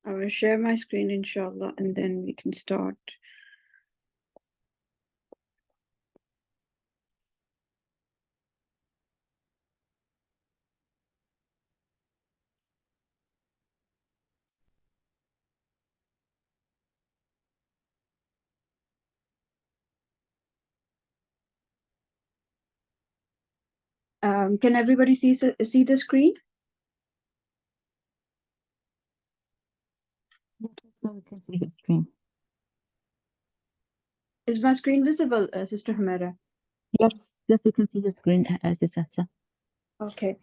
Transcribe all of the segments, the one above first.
I will share my screen, inshallah, and then we can start. Can everybody see the screen? Yes, so we can see the screen. Is my screen visible, Sister Hamera? Yes, we can see your screen, Sister Hafsa. Okay.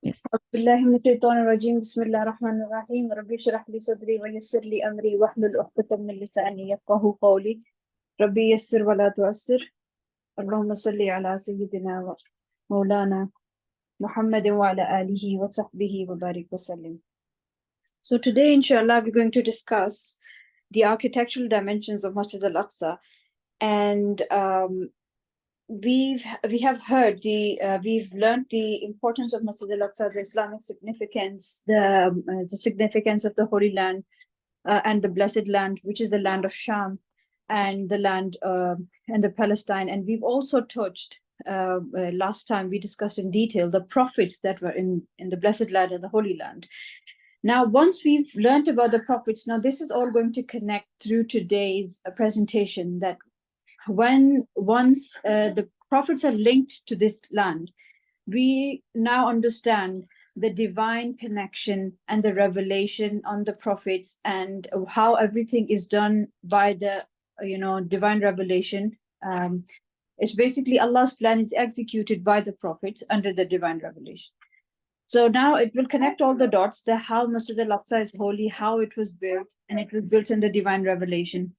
Yes. بالله من الشيطان الرجيم بسم الله الرحمن الرحيم ربي اشرح لي صدري ويسر لي أمري واحلل عقدة من لساني يفقهوا قولي ربي يسر ولا تعسر اللهم صل على سيدنا ومولانا محمد وعلى آله وصحبه وبارك وسلم. So today, inshallah, we're going to discuss the architectural dimensions of Masjid Al-Aqsa, and we have heard we've learned the importance of Masjid Al-Aqsa, the Islamic significance, the significance of the Holy Land and the Blessed Land, which is the land of Sham, and the land and the Palestine. And we've also touched last time we discussed in detail the prophets that were in the Blessed Land and the Holy Land. Now, once we've learned about the prophets, now this is all going to connect through today's presentation, that once the prophets are linked to this land, we now understand the divine connection and the revelation on the prophets, and how everything is done by the divine revelation. It's basically Allah's plan is executed by the prophets under the divine revelation. So now it will connect all the dots, the how Masjid Al-Aqsa is holy, how it was built, and it was built under divine revelation.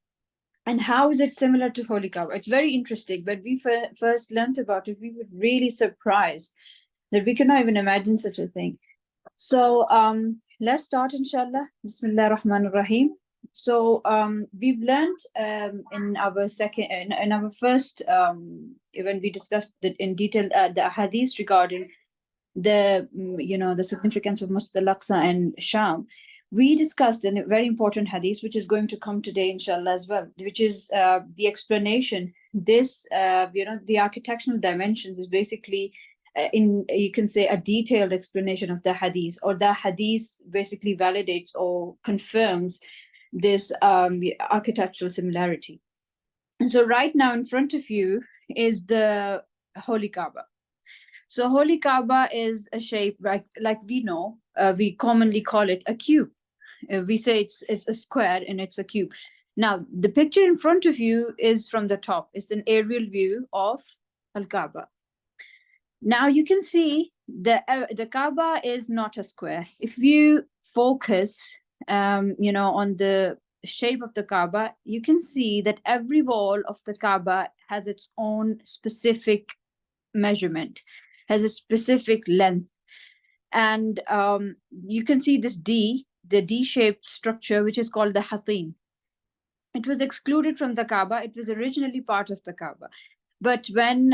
And how is it similar to Holy Kaabah? It's very interesting. But we first learned about it, we were really surprised that we cannot even imagine such a thing. So let's start, inshallah. Bismillah ar-Rahman ar-Rahim. So we've learned in our first when we discussed in detail the Hadiths regarding the significance of Masjid Al-Aqsa and Sham. We discussed a very important hadith, which is going to come today, inshallah, as well, which is the explanation. This, the architectural dimensions is basically, you can say, a detailed explanation of the hadith, or the hadith basically validates or confirms this architectural similarity. And so right now in front of you is the Holy Kaabah. So Holy Kaabah is a shape like we know, we commonly call it a cube. We say it's a square and it's a cube. Now, the picture in front of you is from the top. It's an aerial view of Al-Kaabah. Now you can see the Kaabah is not a square. If you focus, on the shape of the Kaabah, you can see that every wall of the Kaabah has its own specific measurement, has a specific length. And you can see this the D-shaped structure, which is called the Hatim. It was excluded from the Kaabah. It was originally part of the Kaabah. But when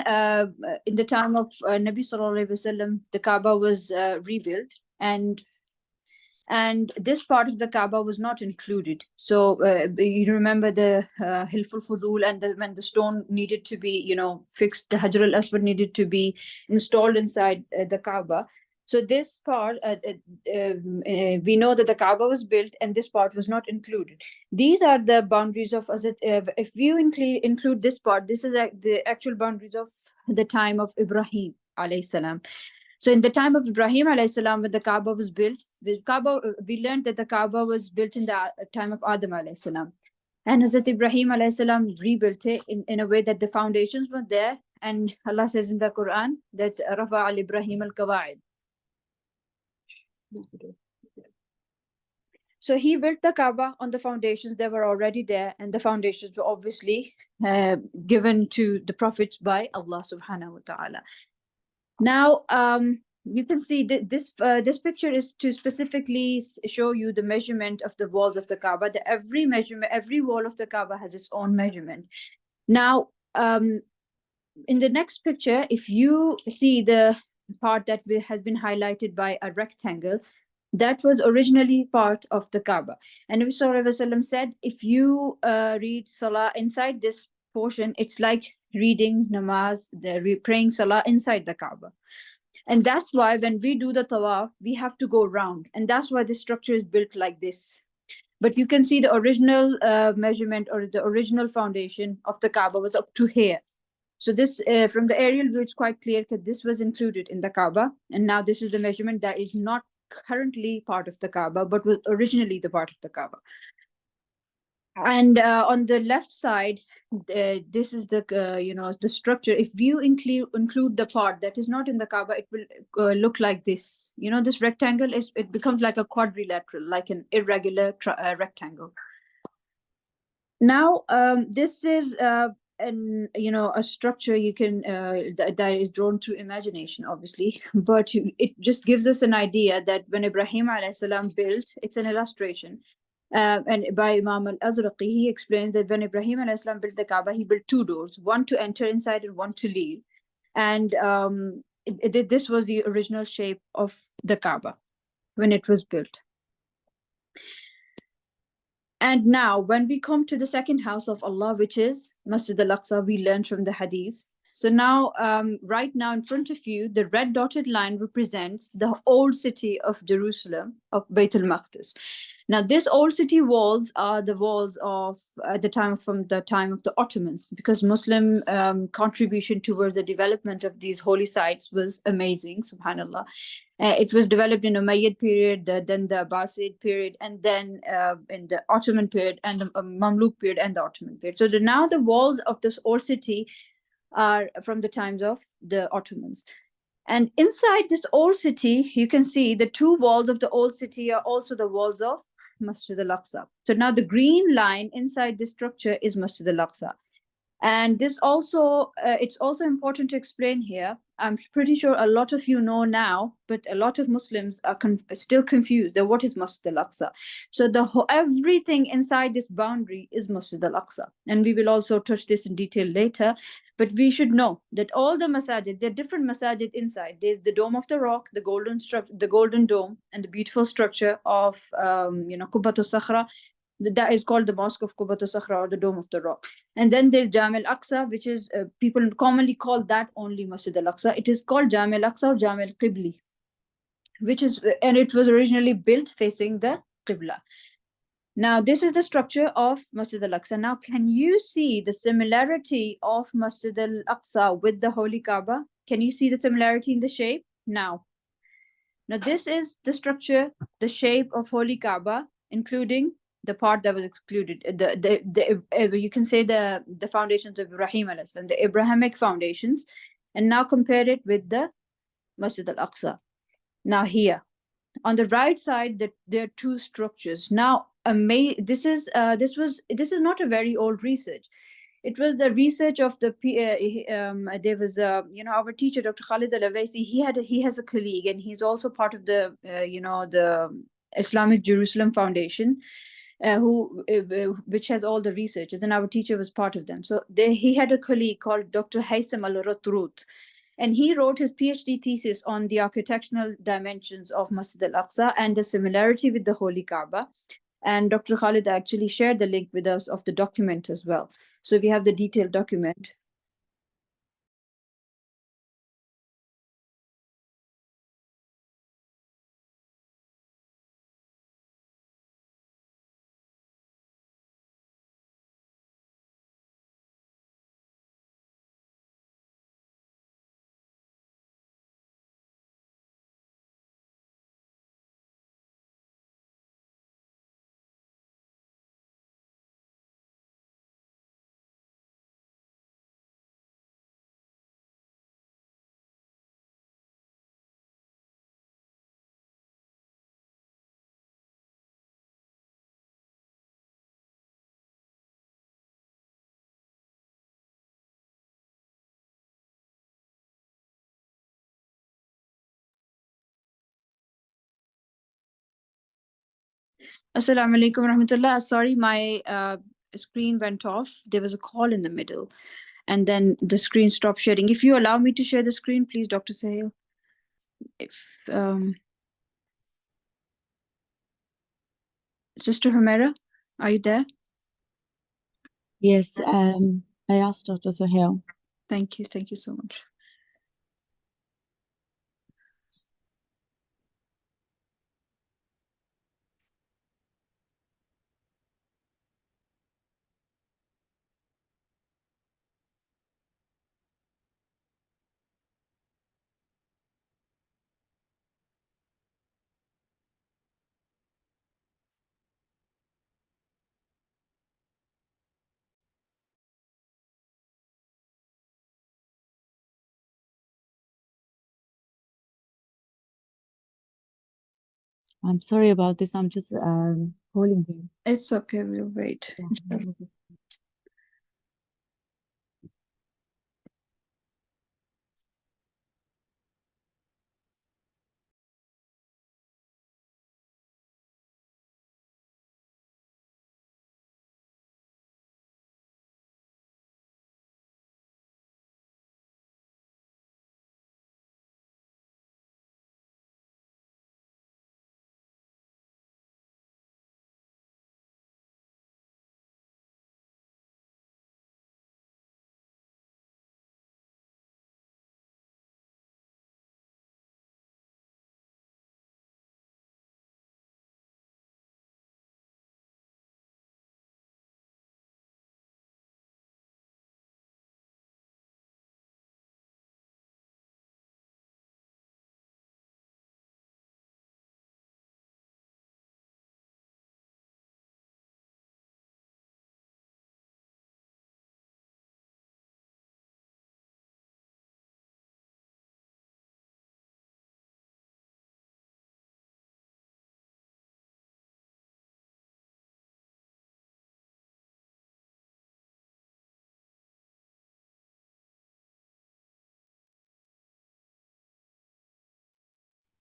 in the time of Nabi Sallallahu Alaihi Wasallam, the Kaabah was rebuilt, and this part of the Kaaba was not included. So you remember the Hilful Fudul, and when the stone needed to be, fixed, the Hajar al-Aswad needed to be installed inside the Kaaba. So this part, we know that the Kaaba was built and this part was not included. These are the boundaries of Azat. If you include this part, this is the actual boundaries of the time of Ibrahim alayhi salam. So in the time of Ibrahim alayhi salam, when the Kaaba was built, we learned that the Kaaba was built in the time of Adam alayhi salam. And Hazrat Ibrahim alayhi salam rebuilt it in a way that the foundations were there. And Allah says in the Quran that Rafa al-Ibrahim al-Kawaid. So he built the Kaaba on the foundations that were already there, and the foundations were obviously given to the prophets by Allah subhanahu wa ta'ala. Now, you can see that this picture is to specifically show you the measurement of the walls of the Kaaba. Every wall of the Kaaba has its own measurement. Now, in the next picture, if you see the part that has been highlighted by a rectangle, That was originally part of the Kaaba. And Nabi Sallallahu Alaihi Wasallam said, if you read Salah inside this portion, it's like reading namaz, praying Salah inside the Kaaba. And that's why when we do the tawaf, we have to go round. And that's why the structure is built like this. But you can see the original measurement or the original foundation of the Kaaba was up to here. So this, from the aerial view, it's quite clear that this was included in the Kaaba. And now this is the measurement that is not currently part of the Kaaba, but was originally the part of the Kaaba. And on the left side, this is the the structure. If you include the part that is not in the Kaaba, it will look like this. This rectangle it becomes like a quadrilateral, like an irregular rectangle. Now, this is a structure you can that is drawn through imagination, obviously, but it just gives us an idea that when Ibrahim alayhi salam built, it's an illustration. And by Imam al-Azraqi, he explains that when Ibrahim alayhi salam built the Kaaba, he built two doors, one to enter inside and one to leave. And this was the original shape of the Kaaba when it was built. And now, when we come to the second house of Allah, which is Masjid Al-Aqsa, we learned from the Hadiths. So now, right now in front of you, the red dotted line represents the old city of Jerusalem, of Beit al-Maqdis. Now, this old city walls are the walls of from the time of the Ottomans, because Muslim contribution towards the development of these holy sites was amazing, subhanAllah. It was developed in Umayyad period, then the Abbasid period, and then in the Ottoman period, and the Mamluk period, and the Ottoman period. So now the walls of this old city are from the times of the Ottomans. And inside this old city, you can see the two walls of the old city are also the walls of Masjid Al-Aqsa. So now the green line inside this structure is Masjid Al-Aqsa. And this also, it's also important to explain here. I'm pretty sure a lot of you know now, but a lot of Muslims are still confused that what is Masjid Al-Aqsa. So everything inside this boundary is Masjid Al-Aqsa. And we will also touch this in detail later. But we should know that all the masajid, there are different masajid inside. There's the Dome of the Rock, the golden dome, and the beautiful structure of Qubbat al-Sakhra. That is called the Mosque of Kabah al-Sakhra, or the Dome of the Rock. And then there's Jami Al-Aqsa, which is people commonly call that only Masjid Al-Aqsa. It is called Jami Al-Aqsa or Jami Al-Qibli, and it was originally built facing the Qiblah. Now, this is the structure of Masjid Al-Aqsa. Now, can you see the similarity of Masjid Al-Aqsa with the Holy Kaaba? Can you see the similarity in the shape? Now, this is the structure, the shape of Holy Kaaba, including the part that was excluded. You can say the foundations of Ibrahim alayhi salam, the Abrahamic foundations, and now compare it with the Masjid Al-Aqsa. Now here, on the right side, there are two structures. Now, this is not a very old research. It was the research of there was our teacher, Dr. Khalid Al-Awaisi. He has a colleague, and he's also part of the the Islamic Jerusalem Foundation, which has all the researchers, and our teacher was part of them. So he had a colleague called Dr. Haitham Al-Ratrut, and he wrote his PhD thesis on the architectural dimensions of Masjid Al-Aqsa and the similarity with the Holy Kaaba. And Dr. Khalid actually shared the link with us of the document as well. So we have the detailed document. Assalamu alaikum rahmatullah. Sorry, my screen went off. There was a call in the middle, and then the screen stopped sharing. If you allow me to share the screen, please, Dr. Sahil. If Sister Humera, are you there? Yes, I asked Dr. Sahel. Thank you so much. I'm sorry about this. I'm just calling him. It's okay, we'll wait. Yeah,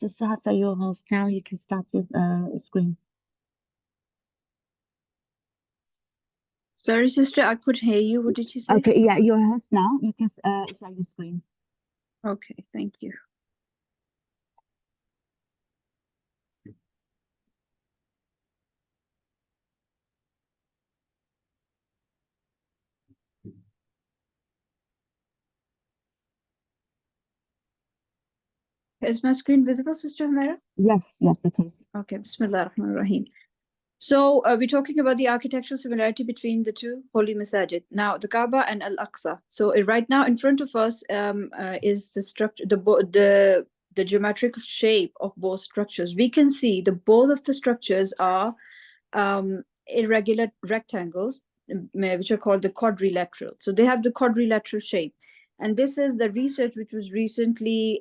Sister Hafsa, your host now. You can start your screen. Sorry, sister, I couldn't hear you. What did you say? Okay, yeah, your host now. You can share your screen. Okay, thank you. Is my screen visible, Sister Humera? Yes, yes, it is. Okay, Bismillah ar-Rahman ar-Rahim. So we're talking about the architectural similarity between the two holy masajid. Now, the Kaabah and Al-Aqsa. So right now in front of us is the structure, the geometrical shape of both structures. We can see the both of the structures are irregular rectangles, which are called the quadrilateral. So they have the quadrilateral shape. And this is the research which was recently,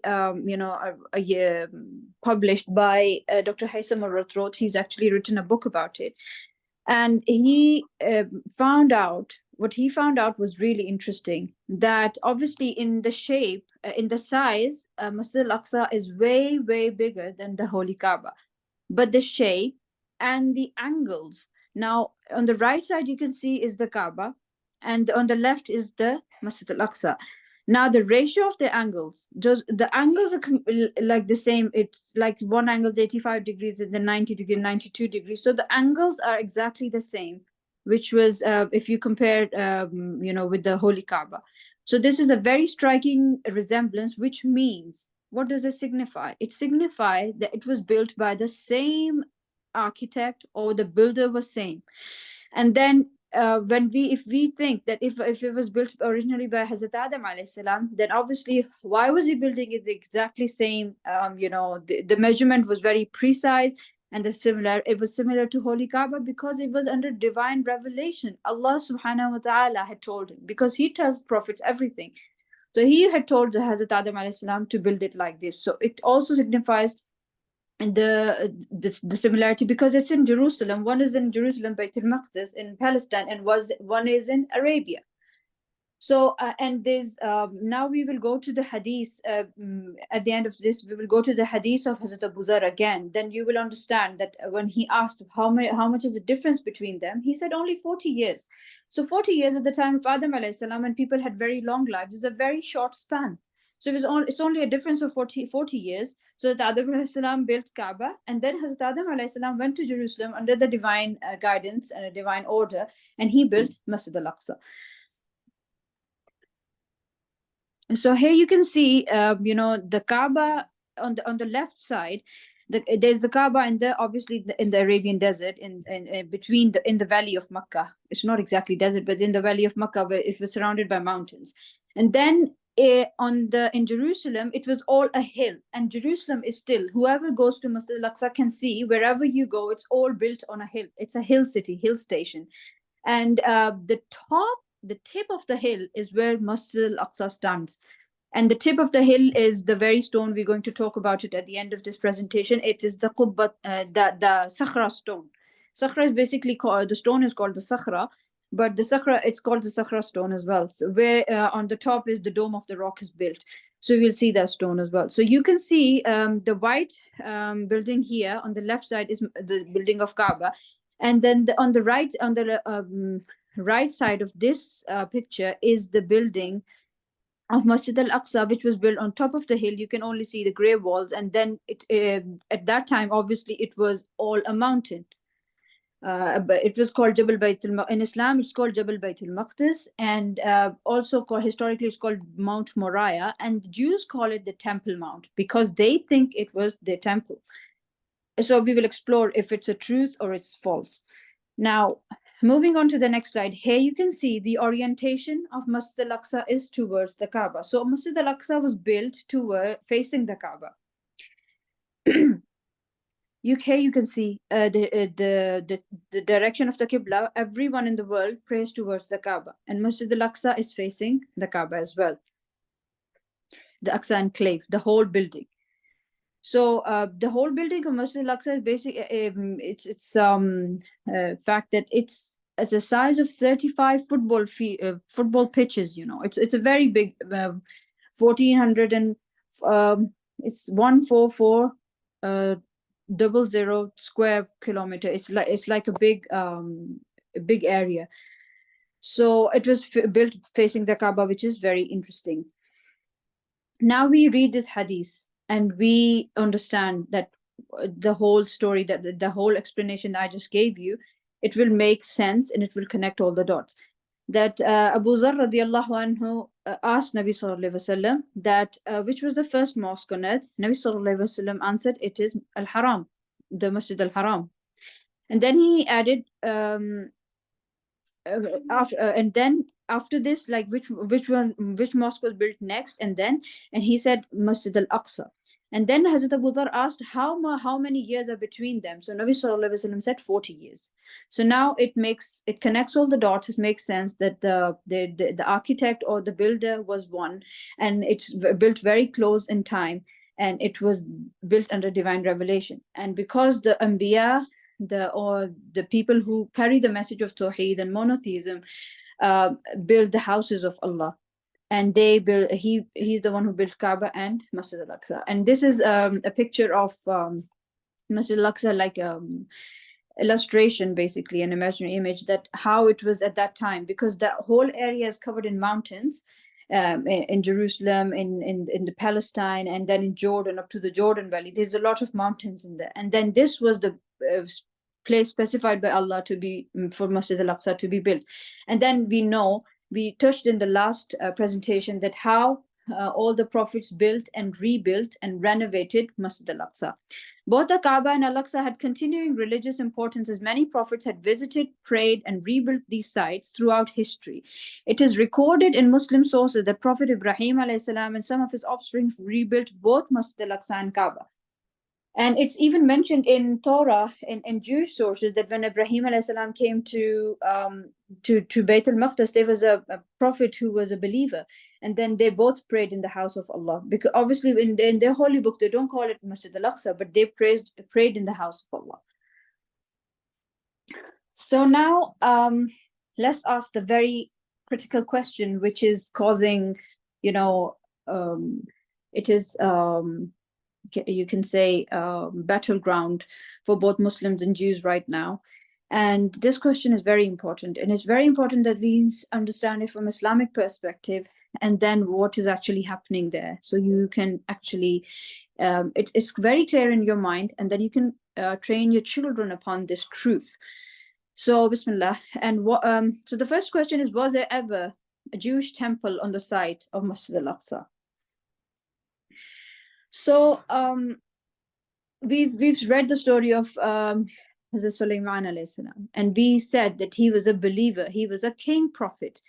published by Dr. Haitham al-Rathroth. He's actually written a book about it. And he found out, what he found out was really interesting, that obviously in the shape, in the size, Masjid Al-Aqsa is way, way bigger than the Holy Kaaba. But the shape and the angles. Now, on the right side, you can see is the Kaaba, and on the left is the Masjid Al-Aqsa. Now, the ratio of the angles, the angles are like the same. It's like one angle is 85 degrees and then 90 degrees, 92 degrees. So the angles are exactly the same, which was, if you compare, with the Holy Kaaba. So this is a very striking resemblance, which means, what does it signify? It signifies that it was built by the same architect, or the builder was same. And then if we think that if it was built originally by Hazrat Adam alayhi salam, then obviously why was he building it exactly same? The measurement was very precise, and it was similar to Holy Kaaba because it was under divine revelation. Allah subhanahu wa ta'ala had told him, because he tells prophets everything. So he had told the Hazrat Adam alayhi salam to build it like this. So it also signifies the similarity, because it's in Jerusalem. One is in Jerusalem, Bayt al-Maqdis in Palestine, and one is in Arabia. So and there's now we will go to the hadith. At the end of this, we will go to the hadith of Hazrat Abu Zar again. Then you will understand that when he asked how much is the difference between them, he said only 40 years. So 40 years at the time of Adam alayhi salam, and people had very long lives, is a very short span. So it's only a difference of 40 years. So that Adam alayhi salam built Kaabah, and then Hazrat Adam alayhi salam went to Jerusalem under the divine guidance and a divine order, and he built Masjid Al-Aqsa. So here you can see, the Kaabah on the left side. There's the Kaabah obviously in the Arabian desert, in the valley of Makkah. It's not exactly desert, but in the valley of Makkah, where it was surrounded by mountains. And then in Jerusalem, it was all a hill. And Jerusalem is still, whoever goes to Masjid Al-Aqsa can see, wherever you go, it's all built on a hill. It's a hill city, hill station. And the tip of the hill is where Masjid Al-Aqsa stands. And the tip of the hill is the very stone. We're going to talk about it at the end of this presentation. It is the Qubba, the Sakhra stone. Sakhra is basically called, the stone is called the Sakhra, but the Sakhra, it's called the Sakhra stone as well. So where on the top is the dome of the rock is built. So we'll see that stone as well. So you can see the white building here on the left side is the building of Kaabah. And then on the right side of this picture is the building of Masjid Al-Aqsa, which was built on top of the hill. You can only see the grey walls, and then at that time, obviously, it was all a mountain. But it was called Jabal Bayt in Islam. It's called Jabal Bayt al-Maqdis, and also historically it's called Mount Moriah. And the Jews call it the Temple Mount because they think it was their temple. So we will explore if it's a truth or it's false. Now, moving on to the next slide, here you can see the orientation of Masjid Al-Aqsa is towards the Kaabah. So Masjid Al-Aqsa was built facing the Kaabah. Here you can see the direction of the Qiblah. Everyone in the world prays towards the Kaabah, and Masjid Al-Aqsa is facing the Kaabah as well. The Aqsa enclave, the whole building. So the whole building of Masjid Al-Aqsa is basically it's fact that it's at the size of 35 football pitches. It's a very big 1400 and it's 144,000 square kilometer. It's like a big area. So it was built facing the Kaaba, which is very interesting. Now we read this hadith, and we understand that the whole story, that the whole explanation I just gave you, it will make sense and it will connect all the dots. That Abu Zar radiallahu anhu asked Nabi sallallahu alaihi wasallam that which was the first mosque on earth. Nabi sallallahu alaihi wasallam answered, it is Al-Haram, the Masjid Al-Haram. And then he added, after this, like which mosque was built next, and he said Masjid Al-Aqsa. And then Hazrat Abu Dhar asked how many years are between them. So Nabi sallallahu alaihi wasallam said 40 years. So now it connects all the dots. It makes sense that the architect or the builder was one, and it's built very close in time, and it was built under divine revelation. And because the Anbiya, the people who carry the message of Tawheed and monotheism, build the houses of Allah, and he's the one who built Kaaba and Masjid Al-Aqsa. And this is a picture of Masjid Al-Aqsa, like illustration, basically an imaginary image, that how it was at that time, because that whole area is covered in mountains. In Jerusalem, in the Palestine, and then in Jordan, up to the Jordan Valley, there's a lot of mountains in there. And then this was the place specified by Allah for Masjid Al-Aqsa to be built. And then we touched in the last presentation that how all the prophets built and rebuilt and renovated Masjid Al-Aqsa. Both the Kaaba and Al-Aqsa had continuing religious importance, as many prophets had visited, prayed, and rebuilt these sites throughout history. It is recorded in Muslim sources that Prophet Ibrahim ﷺ and some of his offspring rebuilt both Masjid Al-Aqsa and Kaaba. And it's even mentioned in Torah, in Jewish sources, that when Ibrahim ﷺ came to Bayt al-Maqdis, there was a prophet who was a believer. And then they both prayed in the house of Allah. Because obviously in their holy book, they don't call it Masjid Al-Aqsa, but they prayed in the house of Allah. So now let's ask the very critical question, which is causing, it is, you can say, battleground for both Muslims and Jews right now. And this question is very important. And it's very important that we understand it from Islamic perspective, and then what is actually happening there. So you can actually, it's very clear in your mind, and then you can train your children upon this truth. So Bismillah. And so the first question is, was there ever a Jewish temple on the site of Masjid Al-Aqsa? So we've read the story of Hazrat Sulaiman alayhi salam, and we said that he was a believer, he was a king prophet,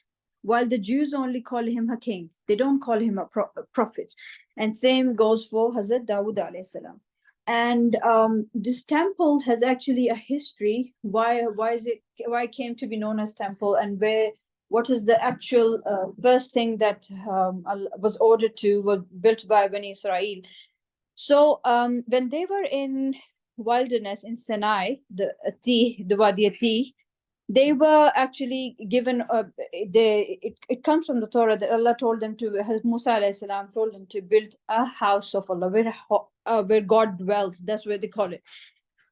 while the Jews only call him a king, they don't call him a prophet. And same goes for Hazrat Dawood alayhi salam. And this temple has actually a history. Why it came to be known as temple, and what is the actual first thing that was built by Bani Israel. So when they were in wilderness in Sinai, the Wadi Ati, they were actually given it comes from the Torah that Allah told them to, Musa alayhi salam told them to build a house of Allah where God dwells. That's what they call it.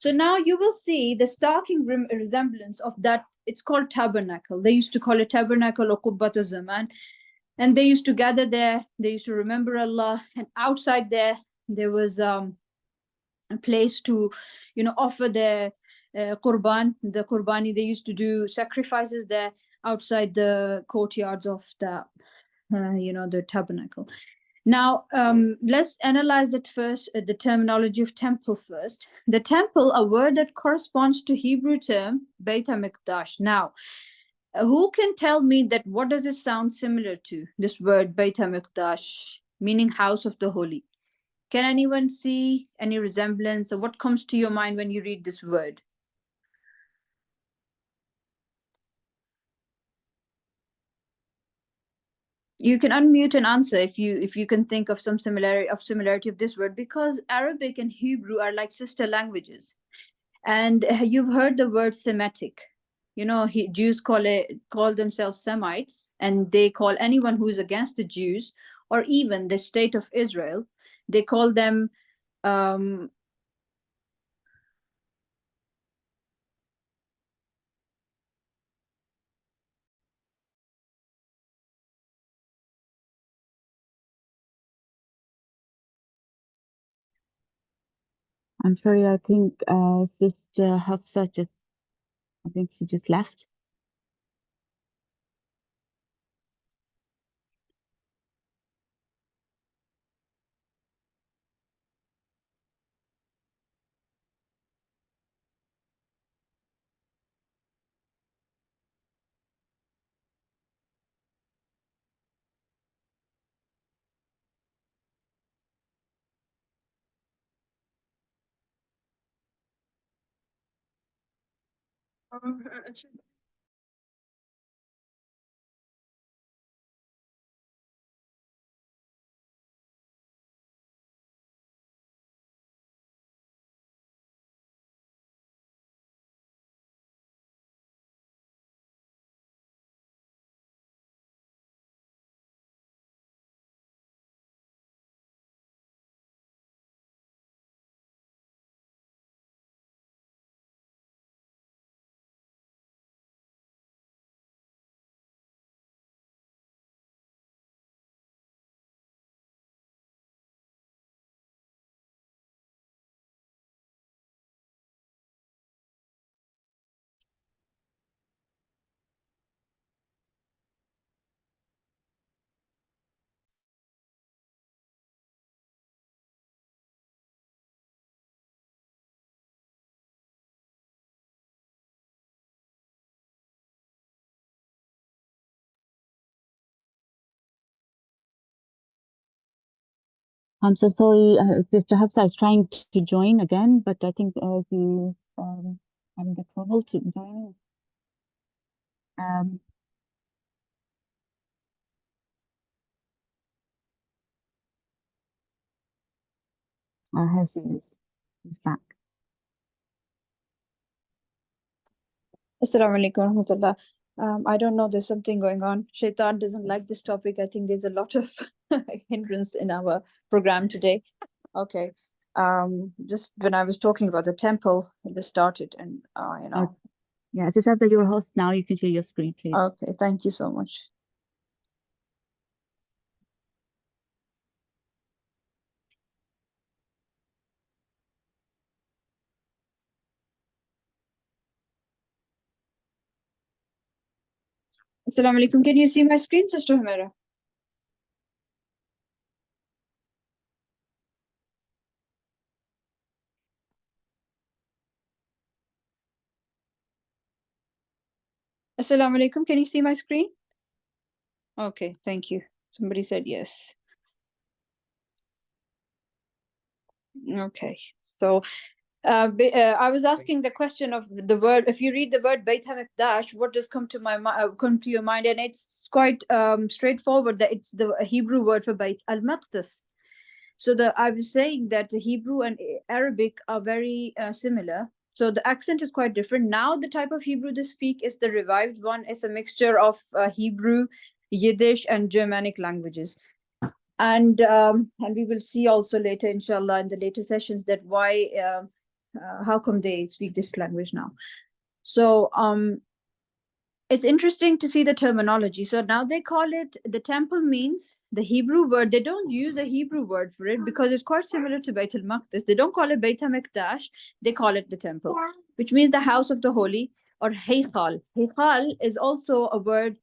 So now you will see the starking resemblance of that. It's called tabernacle. They used to call it tabernacle or Qubbatu Zaman, and they used to gather there. They used to remember Allah, and outside there was a place to, offer their qurban, the qurbani. They used to do sacrifices there outside the courtyards of the, the tabernacle. Now, let's analyze it first, the terminology of temple first. The temple, a word that corresponds to Hebrew term Beit HaMikdash. Now, who can tell me that what does it sound similar to, this word Beit HaMikdash, meaning house of the holy? Can anyone see any resemblance, or what comes to your mind when you read this word? You can unmute and answer if you can think of some similarity of this word, because Arabic and Hebrew are like sister languages. And you've heard the word Semitic. Jews call themselves Semites, and they call anyone who is against the Jews or even the state of Israel, they call them I'm sorry, I think Sister Hafsa I think she just left. I'm so sorry, Sister Hafsa is trying to join again, but I think he's having a trouble to join. Here she is. She's back. Assalamu alaikum wa rahmatullah. I don't know, there's something going on. Shaitan doesn't like this topic. I think there's a lot of hindrance in our program today. Okay. Just when I was talking about the temple, it just started, and Yeah, Sister Hafsa, you're a host now. You can share your screen, please. Okay, thank you so much. Assalamu alaikum. Can you see my screen, Sister Humera? Assalamu alaikum. Can you see my screen? Okay, thank you. Somebody said yes. Okay, so I was asking the question of the word. If you read the word Beit HaMikdash, what does come to come to your mind? And it's quite straightforward that it's the Hebrew word for Beit Al-Maqdis. So I was saying that the Hebrew and Arabic are very similar. So the accent is quite different. Now the type of Hebrew they speak is the revived one. It's a mixture of Hebrew, Yiddish, and Germanic languages. And we will see also later, inshallah, in the later sessions that why, how come they speak this language now. So it's interesting to see the terminology. So now they call it, the temple means the Hebrew word. They don't use the Hebrew word for it because it's quite similar to Beit al-Maqdis. They don't call it Beit HaMikdash. They call it the temple, which means the house of the holy, or Heikhal. Heikhal is also a word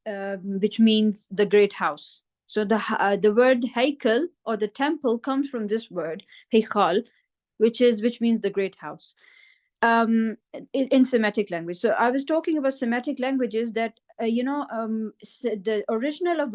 which means the great house. So the word Heikel or the temple comes from this word Heikhal, which means the great house. In Semitic language. So I was talking about Semitic languages that, the original of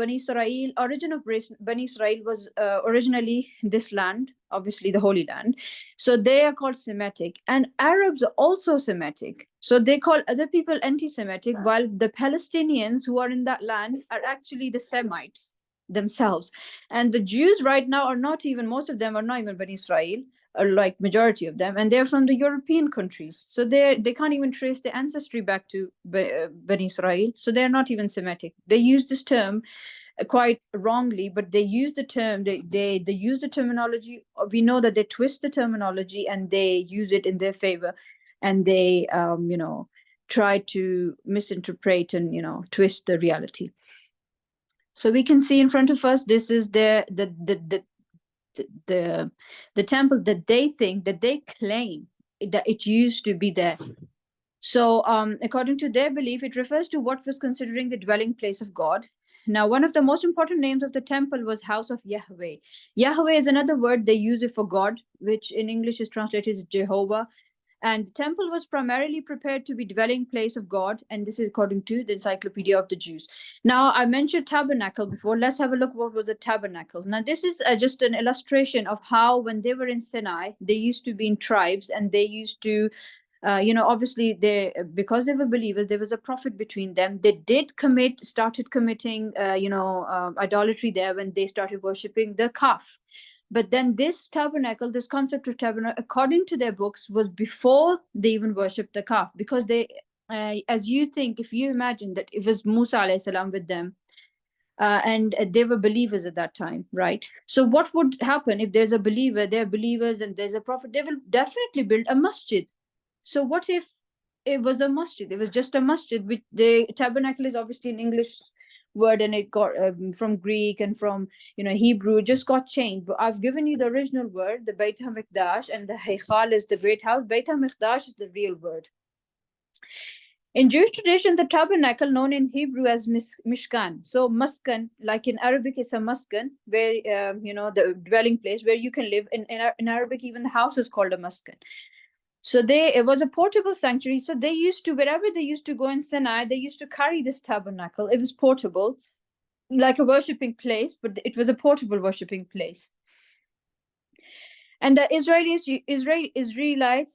origin of Bani Israel was originally this land, obviously the Holy Land. So they are called Semitic. And Arabs are also Semitic. So they call other people anti-Semitic, while the Palestinians who are in that land are actually the Semites themselves. And the Jews right now are not even, most of them are not even Bani Israel, like majority of them, and they're from the European countries, so they can't even trace their ancestry back to Bani Israel, so they're not even Semitic. They use this term quite wrongly, but they use the term, they use the terminology. We know that they twist the terminology and they use it in their favor, and they try to misinterpret and twist the reality. So we can see in front of us, this is the temple that they think, that they claim that it used to be there. So according to their belief, it refers to what was considering the dwelling place of God. Now, one of the most important names of the temple was House of Yahweh. Yahweh is another word they use it for God, which in English is translated as Jehovah. And the temple was primarily prepared to be dwelling place of God, and this is according to the Encyclopedia of the Jews. Now, I mentioned tabernacle before. Let's have a look what was a tabernacle. Now, this is just an illustration of how when they were in Sinai, they used to be in tribes, and they used to, obviously, because they were believers, there was a prophet between them. They started committing, idolatry there when they started worshipping the calf. But then this tabernacle, this concept of tabernacle, according to their books, was before they even worshipped the calf, because they, as you think, if you imagine that it was Musa alayhi salam with them, and they were believers at that time, right? So what would happen if there's a believer, they're believers, and there's a prophet? They will definitely build a masjid. So what if it was a masjid? It was just a masjid. Which the tabernacle is obviously an English word, and it got from Greek and from Hebrew, just got changed. But I've given you the original word, the Beit HaMikdash, and the Heikhal is the great house. Beit HaMikdash is the real word. In Jewish tradition, the tabernacle, known in Hebrew as Mishkan, so Maskan, like in Arabic, it's a Maskan, where the dwelling place where you can live. In Arabic, even the house is called a Maskan. So it was a portable sanctuary. So they used to, wherever they used to go in Sinai, they used to carry this tabernacle. It was portable, like a worshipping place, but it was a portable worshipping place. And the Israelites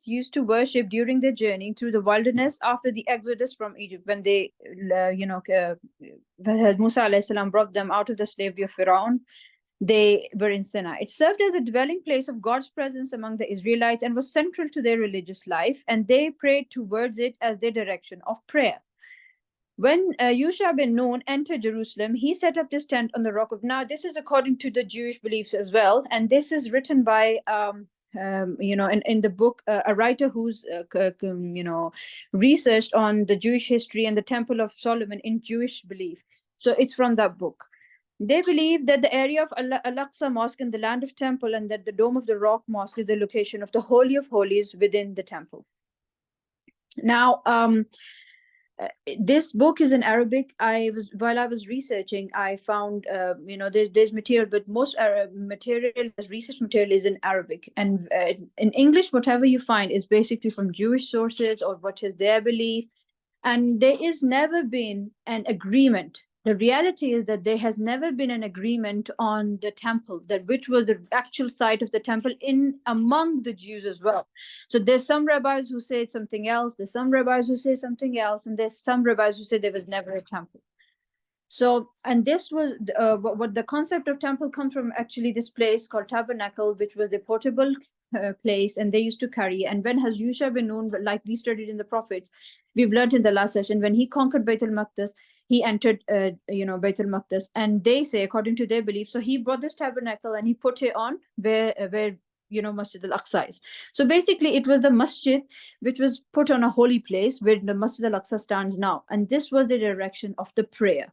used to worship during their journey through the wilderness after the exodus from Egypt, when they, when Musa alayhi salam brought them out of the slavery of Pharaoh. They were in Sinai. It served as a dwelling place of God's presence among the Israelites and was central to their religious life, and they prayed towards it as their direction of prayer. When Yusha bin Nun entered Jerusalem, he set up this tent on the rock of. Now, this is according to the Jewish beliefs as well, and this is written by, in the book, a writer who's, researched on the Jewish history and the Temple of Solomon in Jewish belief. So it's from that book. They believe that the area of Al-Aqsa Mosque in the land of temple, and that the Dome of the Rock Mosque is the location of the Holy of Holies within the temple. Now, this book is in Arabic. While I was researching, I found there's material, but most material, research material, is in Arabic, and in English, whatever you find is basically from Jewish sources or what is their belief, and there is never been an agreement. The reality is that there has never been an agreement on the temple, that which was the actual site of the temple in among the Jews as well. So there's some rabbis who say something else, there's some rabbis who say something else, and there's some rabbis who say there was never a temple. So, and this was what the concept of temple comes from, actually this place called tabernacle, which was the portable place, and they used to carry. And when has Yusha bin Nun, like we studied in the prophets, we've learned in the last session, when he conquered Beit al-Maqdis, he entered, Beit al-Maqdis, and they say, according to their belief, so he brought this tabernacle and he put it on where Masjid Al-Aqsa is. So basically, it was the masjid which was put on a holy place where the Masjid Al-Aqsa stands now, and this was the direction of the prayer.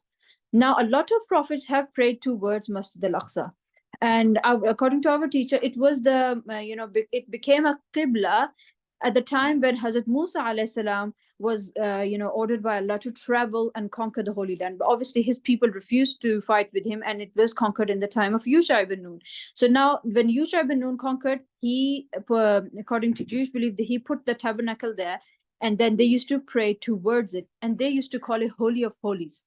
Now, a lot of prophets have prayed towards Masjid Al-Aqsa. And according to our teacher, it was it became a Qiblah at the time when Hazrat Musa alayhi salam was, ordered by Allah to travel and conquer the Holy Land. But obviously, his people refused to fight with him, and it was conquered in the time of Yusha ibn Nun. So now, when Yusha ibn Nun conquered, he, according to Jewish belief, he put the tabernacle there, and then they used to pray towards it, and they used to call it Holy of Holies.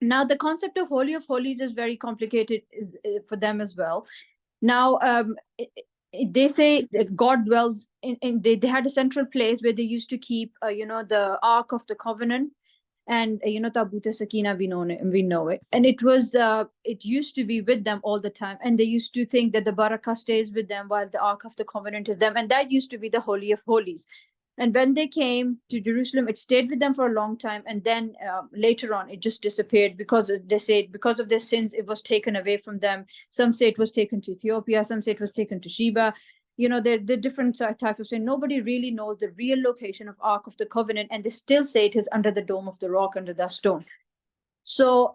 Now, the concept of Holy of Holies is very complicated for them as well. Now, they say that God dwells they had a central place where they used to keep, the Ark of the Covenant, and, Tabut Sakina, we know it. And it was, it used to be with them all the time. And they used to think that the Barakah stays with them while the Ark of the Covenant is them. And that used to be the Holy of Holies. And when they came to Jerusalem, it stayed with them for a long time. And then later on, it just disappeared because they say because of their sins, it was taken away from them. Some say it was taken to Ethiopia. Some say it was taken to Sheba. They're different type of sin. Nobody really knows the real location of Ark of the Covenant. And they still say it is under the dome of the rock, under that stone. So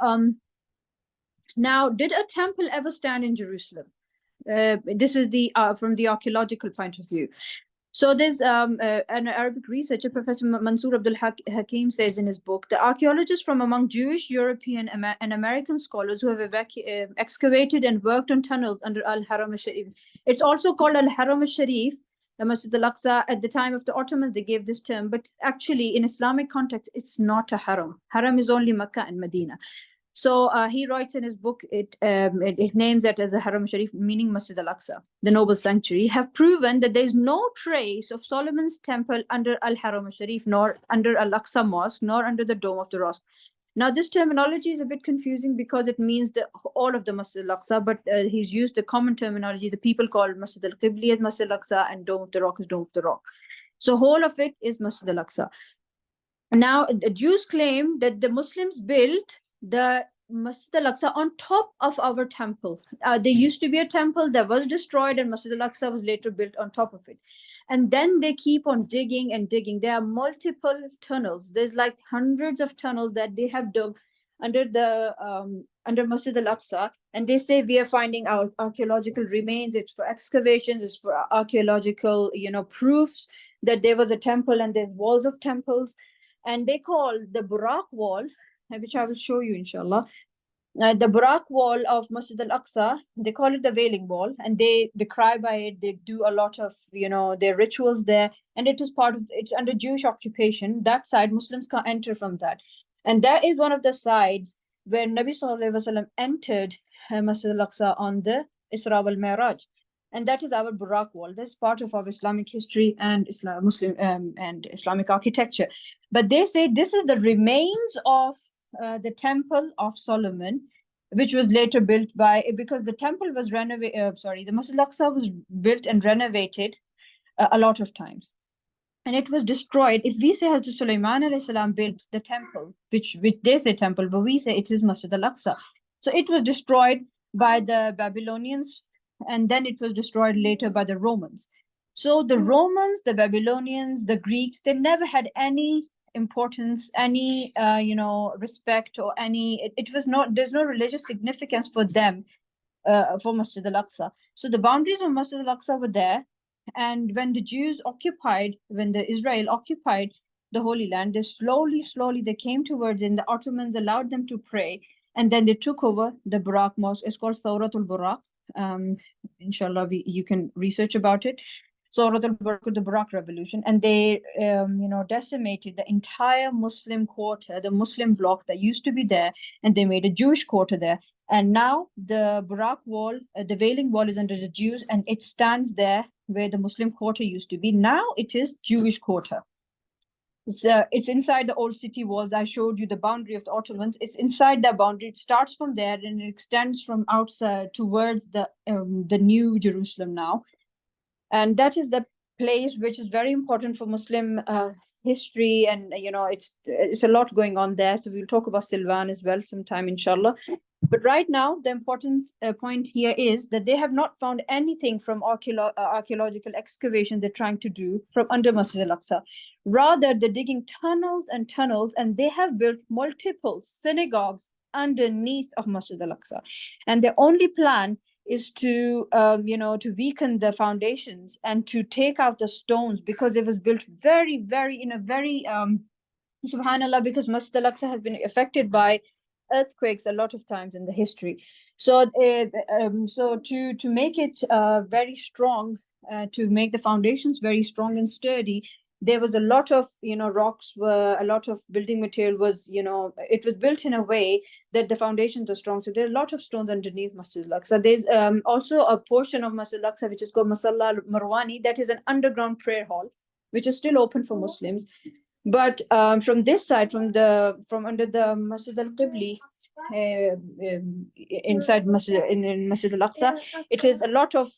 now, did a temple ever stand in Jerusalem? This is from the archaeological point of view. So there's an Arabic researcher, Professor Mansour Abdul Hakim, says in his book, the archaeologists from among Jewish, European, and American scholars who have excavated and worked on tunnels under Al-Haram al-Sharif. It's also called Al-Haram al-Sharif, the Masjid Al-Aqsa. At the time of the Ottomans, they gave this term, but actually in Islamic context, it's not a haram. Haram is only Makkah and Medina. So he writes in his book, it names it as a Haram Sharif, meaning Masjid Al-Aqsa, the noble sanctuary, have proven that there is no trace of Solomon's temple under Al-Haram Sharif, nor under Al-Aqsa Mosque, nor under the Dome of the Rock. Now, this terminology is a bit confusing because it means all of the Masjid Al-Aqsa, but he's used the common terminology. The people call Masjid Al-Qibli as Masjid Al-Aqsa, and Dome of the Rock is Dome of the Rock. So whole of it is Masjid Al-Aqsa. Now, the Jews claim that the Muslims built the Masjid Al-Aqsa on top of our temple. There used to be a temple that was destroyed, and Masjid Al-Aqsa was later built on top of it. And then they keep on digging and digging. There are multiple tunnels. There's like hundreds of tunnels that they have dug under the under Masjid Al-Aqsa, and they say we are finding our archaeological remains. It's for excavations. It's for archaeological, proofs that there was a temple and there's walls of temples. And they call the Burak wall, which I will show you, inshallah. The Burak wall of Masjid Al-Aqsa, they call it the Wailing Wall, and they cry by it. They do a lot of, their rituals there, and it is it's under Jewish occupation. That side, Muslims can't enter from that. And that is one of the sides where Nabi Sallallahu Alaihi Wasallam entered Masjid Al-Aqsa on the Isra wal-Mi'raj. And that is our Burak wall. That's part of our Islamic history and Muslim and Islamic architecture. But they say this is the remains of the Temple of Solomon, which was later built because the temple was renovated. The Masjid Al-Aqsa was built and renovated a lot of times, and it was destroyed. If we say Hazrat Sulaiman alayhi salam built the temple, which they say temple, but we say it is Masjid Al-Aqsa. So it was destroyed by the Babylonians, and then it was destroyed later by the Romans. So the Romans, the Babylonians, the Greeks, they never had any importance, any respect, or there's no religious significance for them for Masjid Al-Aqsa. So the boundaries of Masjid Al-Aqsa were there, and when the Jews occupied, when the Israel occupied the Holy Land. They slowly they came towards it, and the Ottomans allowed them to pray. And then they took over the Burak Mosque. It's called Thawratul Burak. Inshallah, you can research about it. Thawratul Burak, the Burak Revolution. And they, decimated the entire Muslim quarter, the Muslim bloc that used to be there. And they made a Jewish quarter there. And now the Burak wall, the Wailing Wall is under the Jews, and it stands there where the Muslim quarter used to be. Now it is Jewish quarter. It's inside the old city walls. I showed you the boundary of the Ottomans. It's inside that boundary. It starts from there and it extends from outside towards the new Jerusalem now. And that is the place which is very important for Muslim history. And, it's a lot going on there. So we'll talk about Silvan as well sometime, inshallah. But right now, the important point here is that they have not found anything from archaeological excavation they're trying to do from under Masjid Al-Aqsa. Rather, they're digging tunnels and tunnels, and they have built multiple synagogues underneath of Masjid Al-Aqsa. And their only plan is to, to weaken the foundations and to take out the stones, because it was built very, subhanAllah, because Masjid Al-Aqsa has been affected by earthquakes a lot of times in the history. So to make it very strong, to make the foundations very strong and sturdy, there was a lot of rocks, were a lot of building material was, it was built in a way that the foundations are strong. So there are a lot of stones underneath Masjid Al-Aqsa. There's also a portion of Masjid Al-Aqsa which is called Masalla Marwani, that is an underground prayer hall which is still open for Muslims. But from this side, from under the Masjid Al-Qibli, inside Masjid Al-Aqsa, it is a lot of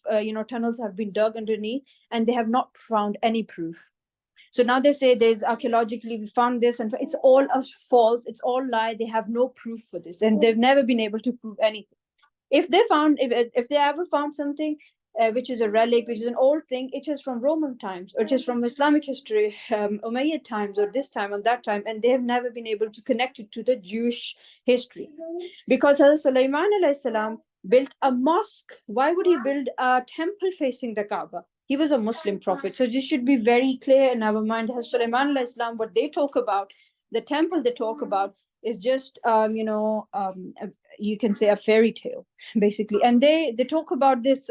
tunnels have been dug underneath, and they have not found any proof. So now they say there's archaeologically we found this, and it's all false, it's all lie. They have no proof for this, and they've never been able to prove anything. If they ever found something which is a relic, which is an old thing, it is from Roman times, or it is from Islamic history, Umayyad times, or this time, or that time, and they have never been able to connect it to the Jewish history. Because Hazrat Sulaiman alayhi salam built a mosque. Why would he build a temple facing the Kaabah? He was a Muslim prophet. So this should be very clear in our mind. Hazrat Sulaiman alayhi salam, what they talk about, the temple they talk about, is just, you can say a fairy tale, basically. And they talk about this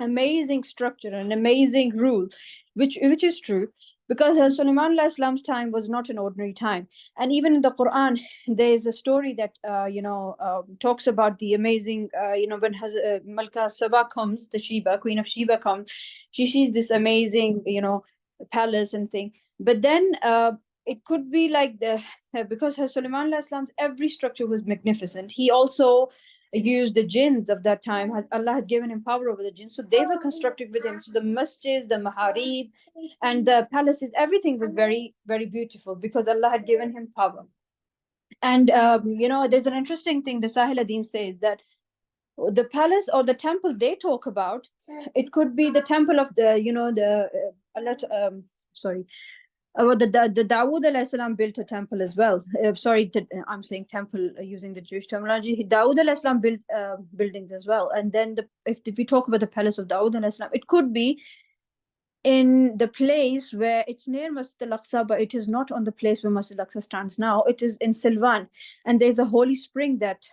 amazing structure and amazing rule, which is true, because Sulaiman alayhi salam's time was not an ordinary time. And even in the Quran, there is a story that talks about the amazing when Malka Saba comes, the Sheba, Queen of Sheba comes, she sees this amazing palace and thing. But then it could be like because Sulaiman alayhi salam's every structure was magnificent. He also used the jinns of that time. Allah had given him power over the jinns, so they were constructed with him. So the masjids, the maharib, and the palaces, everything was very, very beautiful because Allah had given him power. And there's an interesting thing the Sahil Adim says, that the palace or the temple they talk about, it could be the temple of the the Dawood alayhi salam built a temple as well. I'm saying temple using the Jewish terminology. Dawood alayhi salam built buildings as well. And then if we talk about the palace of Dawood alayhi salam, it could be in the place where it's near Masjid Al-Aqsa, but it is not on the place where Masjid Al-Aqsa stands now. It is in Silvan, and there's a holy spring that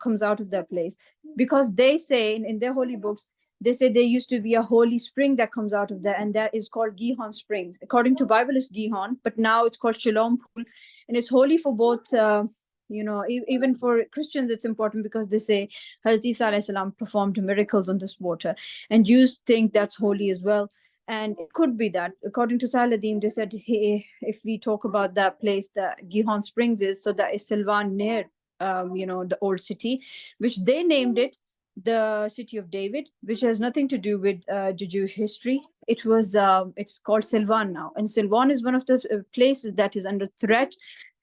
comes out of that place, because they say in their holy books, they say there used to be a holy spring that comes out of there, and that is called Gihon Springs. According to Bible, it's Gihon, but now it's called Shalom Pool, and it's holy for both. Even for Christians, it's important because they say Hazrat Isa alayhi salam performed miracles on this water, and Jews think that's holy as well. And it could be that, according to Saladim, they said, hey, if we talk about that place that Gihon Springs is, so that is Silvan near, the old city, which they named it the city of David, which has nothing to do with the Jewish history. It's called Silvan now. And Silvan is one of the places that is under threat.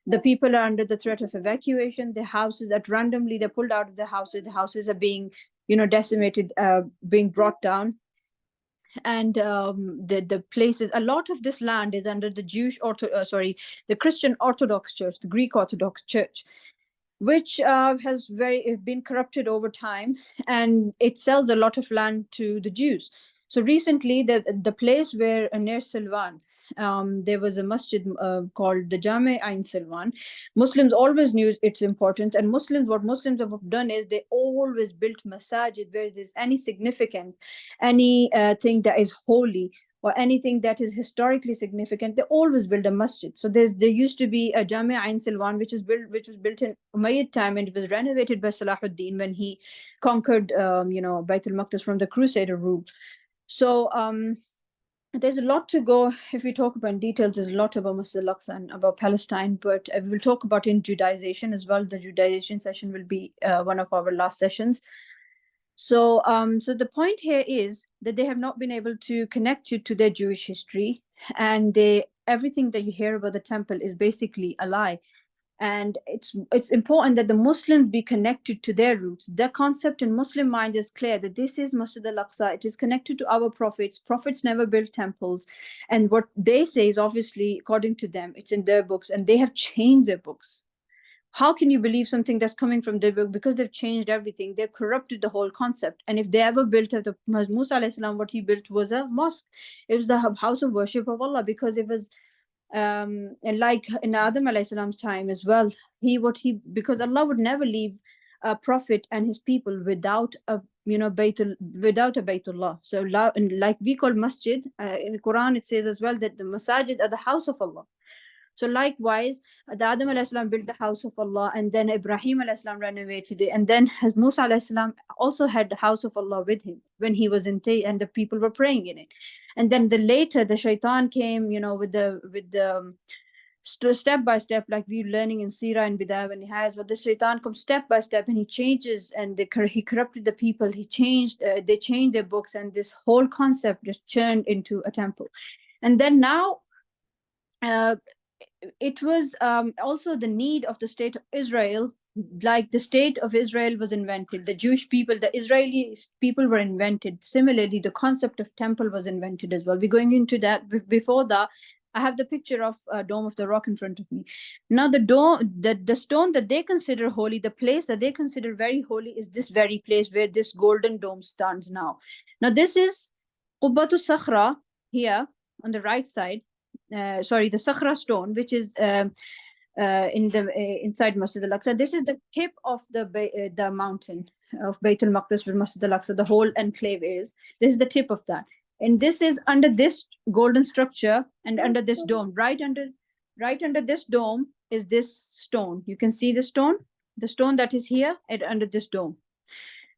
The people are under the threat of evacuation. The houses that randomly they're pulled out of the houses are being, decimated, being brought down. And the places, a lot of this land is under the the Christian Orthodox Church, the Greek Orthodox Church, which has been corrupted over time, and it sells a lot of land to the Jews. So recently, the place where near Silvan, there was a masjid called the Jami Ain Silwan. Muslims always knew its importance, and what Muslims have done is they always built masajid where there's any significant, any thing that is holy or anything that is historically significant. They always build a masjid. So there used to be a Jami Ain Silwan, which was built in Umayyad time, and it was renovated by Salahuddin when he conquered, Baitul Maqdis from the Crusader rule. So there's a lot to go. If we talk about details, there's a lot about Masjid Al-Aqsa and about Palestine, but we will talk about in Judaization as well. The Judaization session will be one of our last sessions. So the point here is that they have not been able to connect you to their Jewish history, and everything that you hear about the temple is basically a lie. And it's important that the Muslims be connected to their roots. The concept in Muslim mind is clear that this is Masjid Al-Aqsa. It is connected to our prophets. Prophets never built temples. And what they say is obviously, according to them, it's in their books, and they have changed their books. How can you believe something that's coming from their book? Because they've changed everything. They've corrupted the whole concept. And if they ever built Musa alayhi salam, what he built was a mosque. It was the house of worship of Allah, because it was and like in Adam alayhi salam's time as well, because Allah would never leave a prophet and his people without a Baytullah. So like we call masjid in the Quran, it says as well that the masajid are the house of Allah. So likewise, the Adam alayhi salam built the house of Allah, and then Ibrahim alayhi salam renovated it, and then Musa alayhi salam also had the house of Allah with him when he was in and the people were praying in it. And then later the shaitan came, with the step by step, like we're learning in Sirah and Bidayah when he has, but the shaitan comes step by step and he changes, and he corrupted the people. They changed their books, and this whole concept just turned into a temple. And then now, it was also the need of the state of Israel. Like the state of Israel was invented, the Jewish people, the Israeli people were invented. Similarly, the concept of temple was invented as well. We're going into that. Before that, I have the picture of Dome of the Rock in front of me. Now the stone that they consider holy, the place that they consider very holy, is this very place where this golden dome stands now. Now this is Qubbatu Sakhra here on the right side. The Sakhra stone, which is inside Masjid Al-Aqsa. This is the tip of the mountain of Baitul Maqdis, where Masjid Al-Aqsa, the whole enclave is. This is the tip of that, and this is under this golden structure and under this dome. Right under this dome is this stone. You can see the stone that is here and under this dome.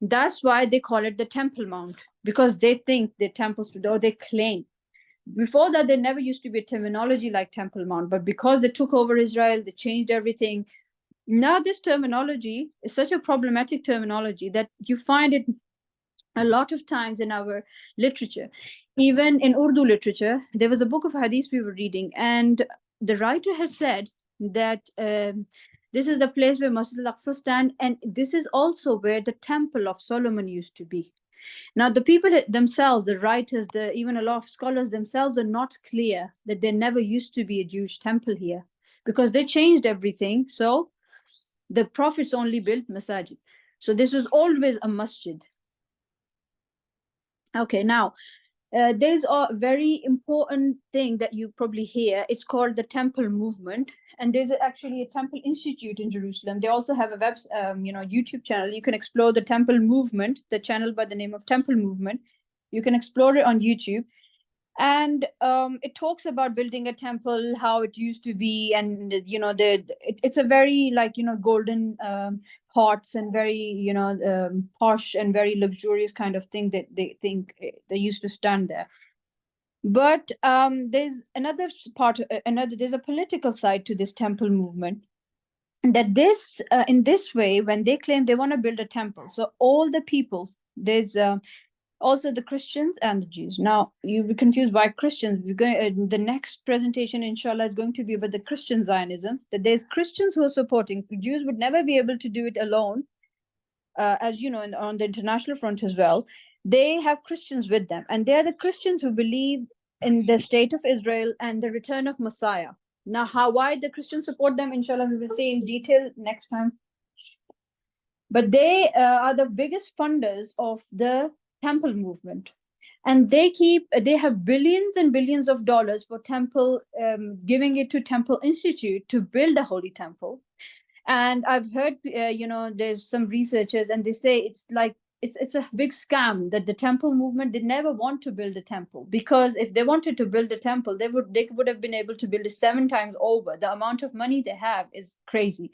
That's why they call it the Temple Mount, because they think the temples today, or they claim. Before that, there never used to be a terminology like Temple Mount, but because they took over Israel, they changed everything. Now this terminology is such a problematic terminology that you find it a lot of times in our literature. Even in Urdu literature, there was a book of Hadiths we were reading, and the writer had said that this is the place where Masjid Al-Aqsa stand, and this is also where the Temple of Solomon used to be. Now, the people themselves, the writers, even a lot of scholars themselves are not clear that there never used to be a Jewish temple here, because they changed everything. So the prophets only built masajid. So this was always a masjid. Okay, now there's a very important thing that you probably hear. It's called the temple movement. And there's actually a temple institute in Jerusalem. They also have a YouTube channel. You can explore the temple movement, the channel by the name of Temple Movement. You can explore it on YouTube. And it talks about building a temple, how it used to be. And, it's a very golden pots and very, posh and very luxurious kind of thing that they think they used to stand there. But there's another part, there's a political side to this temple movement, that in this way, when they claim they want to build a temple, so all the people, there's also the Christians and the Jews. Now, you'll be confused why Christians. We're going, the next presentation, inshallah, is going to be about the Christian Zionism, that there's Christians who are supporting. Jews would never be able to do it alone, as you know, on the international front as well. They have Christians with them, and they're the Christians who believe in the state of Israel and the return of Messiah. Now, why the Christians support them, inshallah, we will see in detail next time. But they are the biggest funders of the temple movement. And they have billions and billions of dollars for temple, giving it to Temple Institute to build a holy temple. And I've heard, there's some researchers, and they say it's like it's a big scam, that the temple movement, they never want to build a temple, because if they wanted to build a temple, they would have been able to build it 7 times over. The amount of money they have is crazy.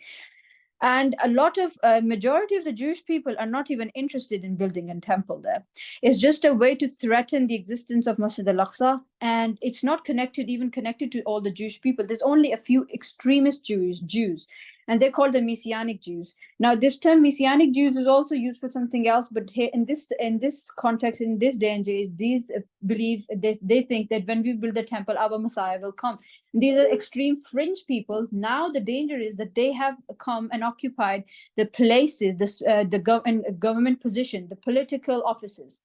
And a lot of majority of the Jewish people are not even interested in building a temple there. It's just a way to threaten the existence of Masjid Al-Aqsa, and it's not even connected to all the Jewish people. There's only a few extremist Jews, and they're called the Messianic Jews. Now, this term Messianic Jews is also used for something else, but here in this context, in this day and age, these believe, they think that when we build a temple, our Messiah will come. These are extreme fringe people. Now the danger is that they have come and occupied the places, the government position, the political offices,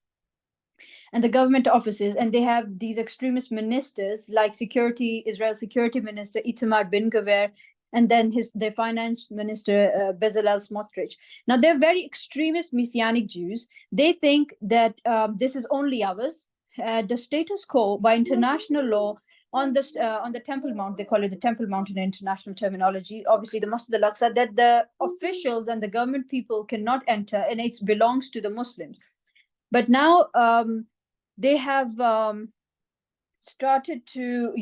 and the government offices, and they have these extremist ministers like Israel Security Minister Itamar Ben-Gvir, and then their finance minister Bezalel Smotrich. Now they're very extremist Messianic Jews. They think that this is only ours. The status quo by international law on the Temple Mount, they call it the Temple Mount in international terminology, obviously the Masjid Al-Aqsa, that the officials and the government people cannot enter, and it belongs to the Muslims. But now they have started to,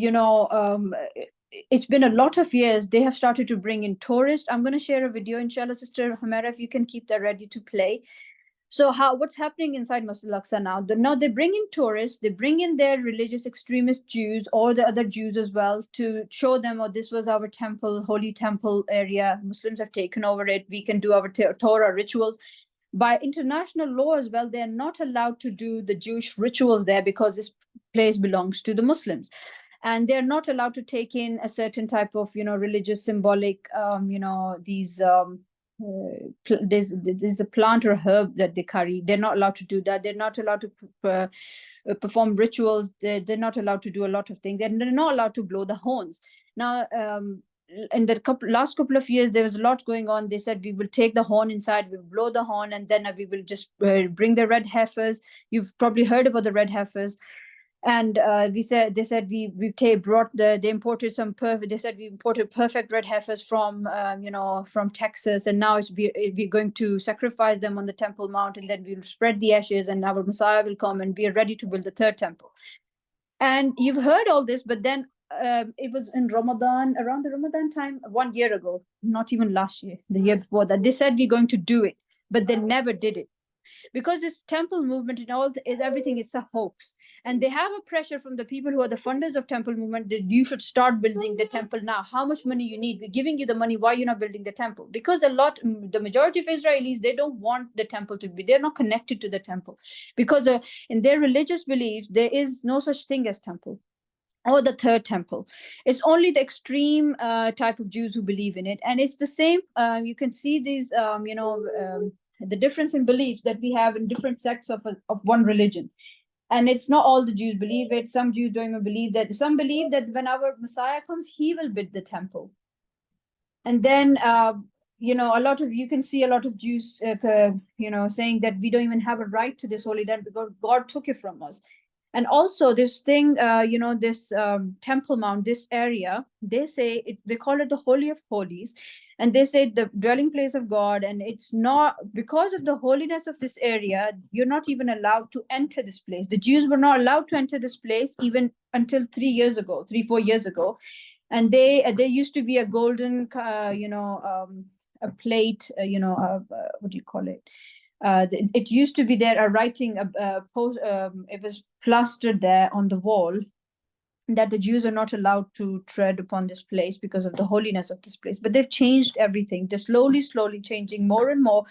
it's been a lot of years, they have started to bring in tourists. I'm going to share a video, inshallah, Sister Humera, if you can keep that ready to play. So what's happening inside Masjid Al-Aqsa now? Now they bring in tourists, they bring in their religious extremist Jews or the other Jews as well, to show them, oh, this was our temple, holy temple area. Muslims have taken over it. We can do our Torah rituals. By international law as well, they are not allowed to do the Jewish rituals there, because this place belongs to the Muslims. And they're not allowed to take in a certain type of, religious symbolic, these there's a plant or herb that they carry. They're not allowed to do that. They're not allowed to perform rituals. They're not allowed to do a lot of things. They're not allowed to blow the horns. Now, in the last couple of years, there was a lot going on. They said, we will take the horn inside, we'll blow the horn, and then we will just bring the red heifers. You've probably heard about the red heifers. And they said we imported some perfect. They said we imported perfect red heifers from from Texas, and now we're going to sacrifice them on the Temple Mount, and then we'll spread the ashes, and our Messiah will come, and we are ready to build the 3rd temple. And you've heard all this, but then it was in Ramadan, around the Ramadan time, 1 year ago, not even last year, the year before that, they said we're going to do it, but they never did it. Because this temple movement and everything is a hoax, and they have a pressure from the people who are the funders of temple movement that you should start building the temple now. How much money you need? We're giving you the money. Why you're not building the temple? Because the majority of Israelis, they don't want the temple to be. They're not connected to the temple, because in their religious beliefs there is no such thing as temple or the 3rd temple. It's only the extreme type of Jews who believe in it, and it's the same. You can see these, the difference in beliefs that we have in different sects of one religion. And it's not all the Jews believe it. Some Jews don't even believe that. Some believe that when our Messiah comes, he will build the temple. And then, you can see a lot of Jews, saying that we don't even have a right to this holy land because God took it from us. And also this thing, this Temple Mount, this area, they call it the Holy of Holies. And they say the dwelling place of God. And it's not, because of the holiness of this area, you're not even allowed to enter this place. The Jews were not allowed to enter this place even until 4 years ago. And there used to be a golden, a plate, what do you call it? It used to be there, a writing, it was plastered there on the wall, that the Jews are not allowed to tread upon this place because of the holiness of this place. But they've changed everything. They're slowly changing more and more.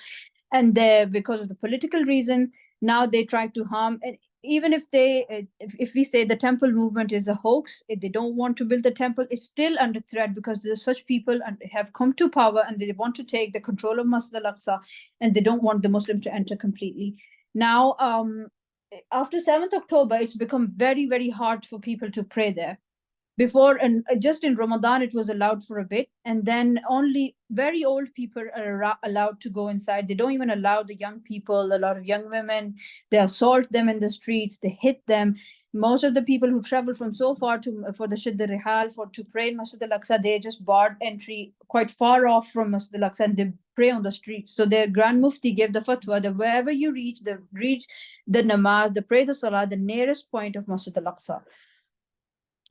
And because of the political reason, now they try to harm. And even if we say the temple movement is a hoax, if they don't want to build the temple, it's still under threat, because there's such people have come to power, and they want to take the control of Masjid Al-Aqsa, and they don't want the Muslims to enter completely. Now, after 7th October, it's become very, very hard for people to pray there. before, and just in Ramadan it was allowed for a bit, and then only very old people are allowed to go inside. They don't even allow the young people. A lot of young women, they assault them in the streets, they hit them. Most of the people who travel from so far to for the Shid al-Rihal for to pray in Masjid Al-Aqsa, they just barred entry quite far off from Masjid Al-Aqsa, and they pray on the streets. So their Grand Mufti gave the fatwa that wherever you reach the namaz, the pray the salah, the nearest point of Masjid Al-Aqsa.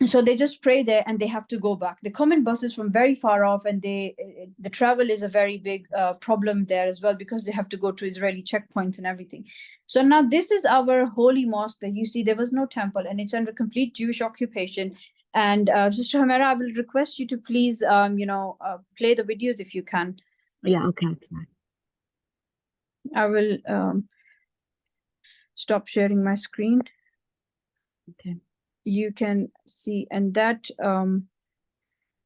So they just pray there and they have to go back. They come in buses from very far off, and the travel is a very big problem there as well, because they have to go to Israeli checkpoints and everything. So now this is our holy mosque that you see. There was no temple, and it's under complete Jewish occupation. And Sister Hamera, I will request you to please, play the videos if you can. Yeah, okay. I will stop sharing my screen. Okay. You can see, and that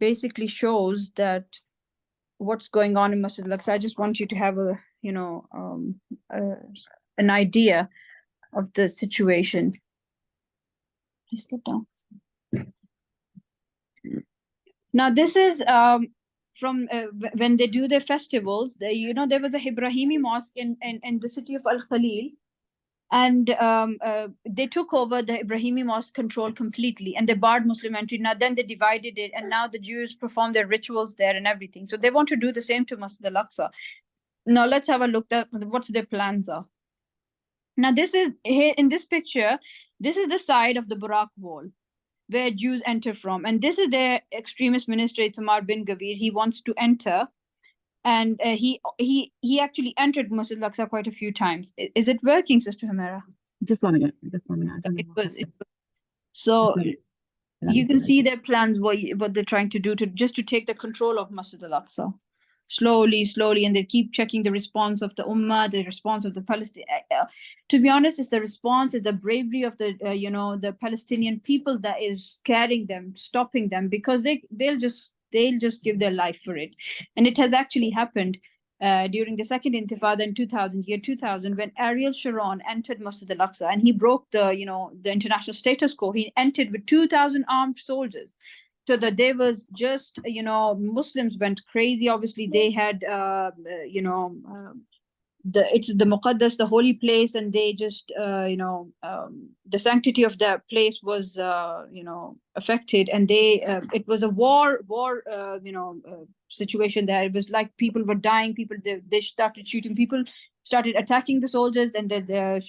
basically shows that what's going on in Masjid Al-Aqsa. I just want you to have an idea of the situation. Please get down. Now this is from when they do their festivals. There was a Ibrahimi mosque in the city of Al-Khalil, and they took over the Ibrahimi mosque control completely, and they barred Muslim entry. Now then they divided it, and now the Jews perform their rituals there and everything. So they want to do the same to Masjid Al-Aqsa. Now let's have a look at what their plans are. Now this is here in this picture. This is the side of the Barak wall where Jews enter from, and this is their extremist minister Itamar bin Gavir. He wants to enter, and he actually entered Masjid Al-Aqsa quite a few times. Is it working, Sister Hamera? Just one minute. I don't know It what was. happened. So you can Sorry. see their plans, what they're trying to do to take the control of Masjid Al-Aqsa. Slowly, and they keep checking the response of the Ummah, the response of the Palestine. To be honest, it's the response, it's the bravery of the Palestinian people that is scaring them, stopping them, because they'll just give their life for it. And it has actually happened during the second Intifada in 2000, when Ariel Sharon entered Masjid Al-Aqsa, and he broke the international status quo. He entered with 2,000 armed soldiers. So the day was just, Muslims went crazy. Obviously, they had, it's the Muqaddas, the holy place, and they just, the sanctity of that place was, affected, and it was a war, situation there. It was like people were dying. They started shooting. People started attacking the soldiers, and the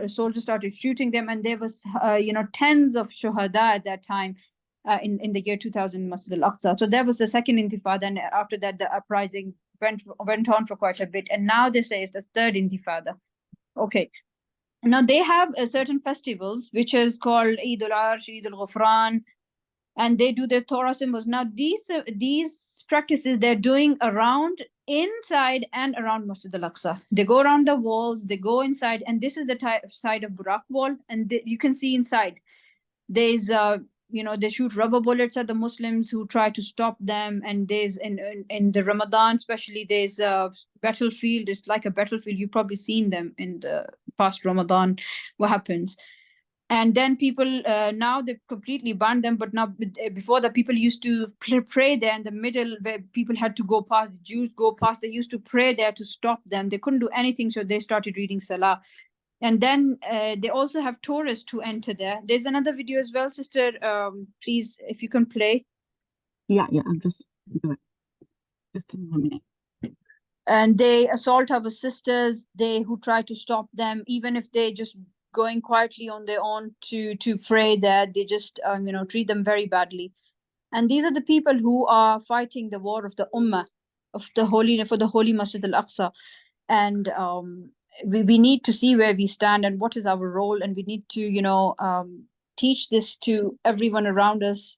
soldiers started shooting them, and there was, tens of shuhada at that time. In the year 2000, Masjid Al-Aqsa. So that was the second Intifada, and after that the uprising went on for quite a bit, and now they say it's the third Intifada. Okay, now they have certain festivals which is called Eid al-Arsh, Eid al-Ghufran, and they do their Torah symbols. Now these practices they're doing inside and around Masjid Al-Aqsa. They go around the walls, they go inside, and this is the side of Burak wall, and you can see inside there's they shoot rubber bullets at the Muslims who try to stop them. And there's in the Ramadan especially, there's a battlefield. It's like a battlefield. You've probably seen them in the past Ramadan, what happens. And then people, now they've completely banned them, but now before that, people used to pray there in the middle where people had to go past, Jews go past, they used to pray there to stop them. They couldn't do anything, so they started reading Salah. And then they also have tourists who enter there. There's another video as well, sister. Please, if you can play. Yeah, I'm just give me 1 minute. And they assault our sisters, who try to stop them, even if they just going quietly on their own to pray there. They just treat them very badly. And these are the people who are fighting the war of the Ummah, for the holy Masjid Al-Aqsa. And we need to see where we stand and what is our role, and we need to teach this to everyone around us,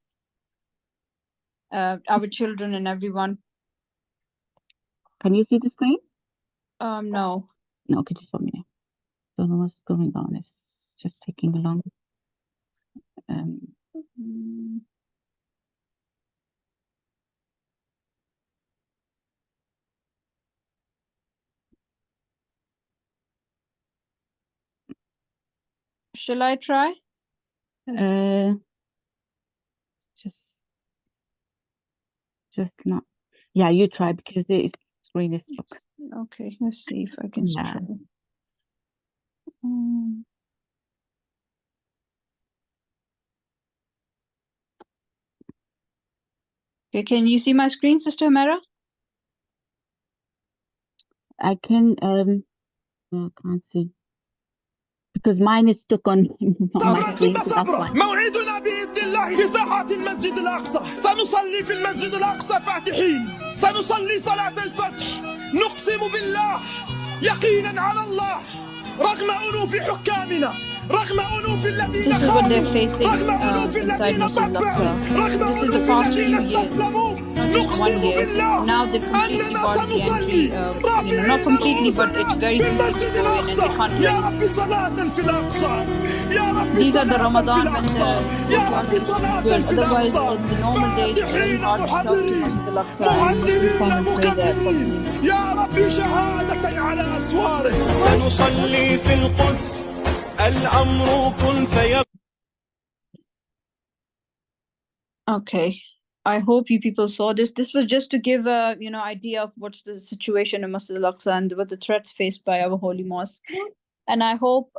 our children and everyone. Can you see the screen? No. No, okay, just 1 minute. Don't know what's going on. It's just taking long. Shall I try? just not. Yeah, you try because the screen is stuck. Okay, let's see if I can Yeah. scroll. Okay, can you see my screen, Sister Mera? I can no, I can't see because mine is stuck on my screen, so that's why. موعدنا بإذن الله في ساحات المسجد الأقصى. سنصلي في المسجد الأقصى فاتحين. سنصلي صلاة الفتح. نقسم بالله يقينا على الله رغم أنوف حكامنا رغم أنوف الذين This is what they're خانوا facing رغم أنوف inside الذين Masjid طبعوا Al-Aqsa. رغم This is the أنوف past few الذين years, استسلموا not just one نقسم year. بالله Now they've completely أننا barred the entry. سنصلي Not completely, but رافعين it's very في difficult to المسجد go in and they الأقصى can't do يا anything. رب صلاة في الأقصى يا رب These are the صلاة في Ramadan when الأقصى the يا courtyard رب is صلاة filled. في Otherwise, الأقصى in the normal days, it's very فاتحين hard to come to محررين Masjid Al-Aqsa, and Muslims مهللين can't pray there مكبرين probably. يا رب شهادة على أسواره سنصلي في القدس الأمر كن فيكون. Okay, I hope you people saw this. This was just to give a idea of what's the situation in Masjid Al-Aqsa and what the threats faced by our holy mosque. And I hope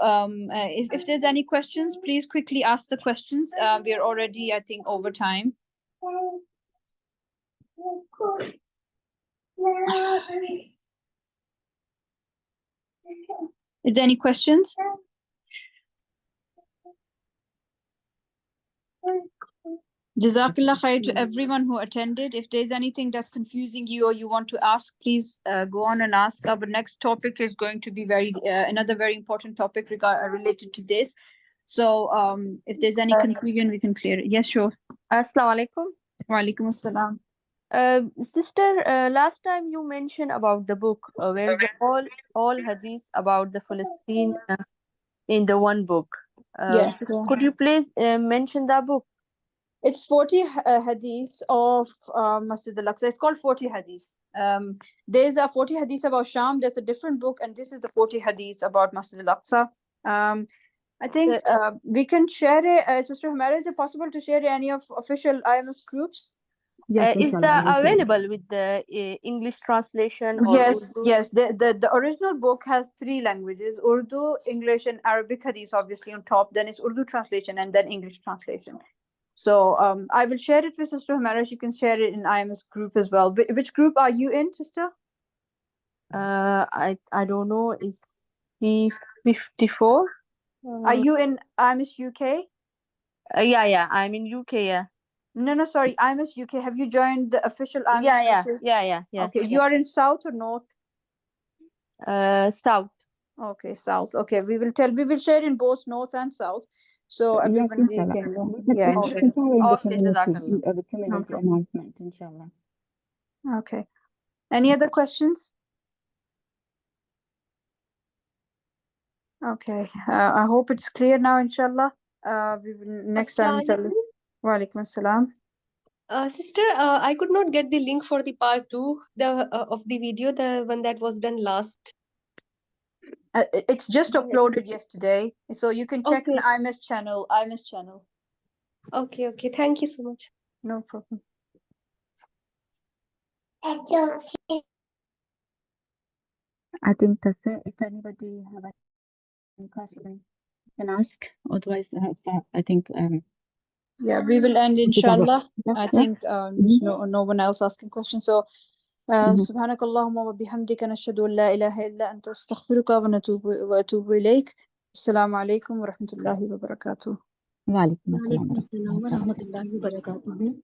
if there's any questions, please quickly ask the questions. We are already, I think, over time. Is there any questions? Jazakallah khair to everyone who attended. If there's anything that's confusing you or you want to ask, please go on and ask. Our next topic is going to be another very important topic related to this. So if there's any confusion, we can clear it. Yes, sure. Assalamu alaikum. Wa alaikum assalam. Sister, last time you mentioned about the book where the all hadiths about the Palestine in the one book. Yeah. Could you please mention that book? It's 40 hadiths of Masjid Al-Aqsa. It's called 40 hadiths. There's a 40 hadiths about Sham. There's a different book, and this is the 40 hadiths about Masjid Al-Aqsa. I think we can share it. Sister Humera, is it possible to share any of official IMS groups? Yes, Is that available with the English translation or Yes, Urdu? yes. The original book has 3 languages: Urdu, English, and Arabic hadiths, obviously on top. Then it's Urdu translation and then English translation. So I will share it with Sister Humera. You can share it in IMS group as well. Which group are you in, sister? I don't know. Is C54? Are you in IMS UK? Yeah. I'm in UK. Yeah. No, sorry. IMS UK. Have you joined the official IMS Yeah. UK? Yeah. Okay, you are in South or North? South. Okay, South. Okay, we will share in both North and South. So Yes, everyone we inshallah. can We inshallah. can share in the Okay, community, Jazakallah. the community announcement, inshallah. Okay. Any other questions? Okay. I hope it's clear now, inshallah. We will next time, inshallah. Wa alaikum assalam. Sister, I could not get the link for the part 2 of the video, the one that was done last. It's just uploaded yesterday, so you can check in Okay. IMS channel. Okay. Thank you so much. No problem. I think that's it. If anybody have any questions, can ask. Otherwise, I think Yeah, we will end, we should end it. inshallah. Yeah, I yeah. think there's no one else asking questions. So Mhm. سبحانك اللهم وبحمدك نشهد أن لا إله إلا أنت أستغفرك وأتوب إليك. السلام عليكم ورحمة الله وبركاته. وعليكم السلام ورحمة الله Wa rahmatullahi wa barakatuh.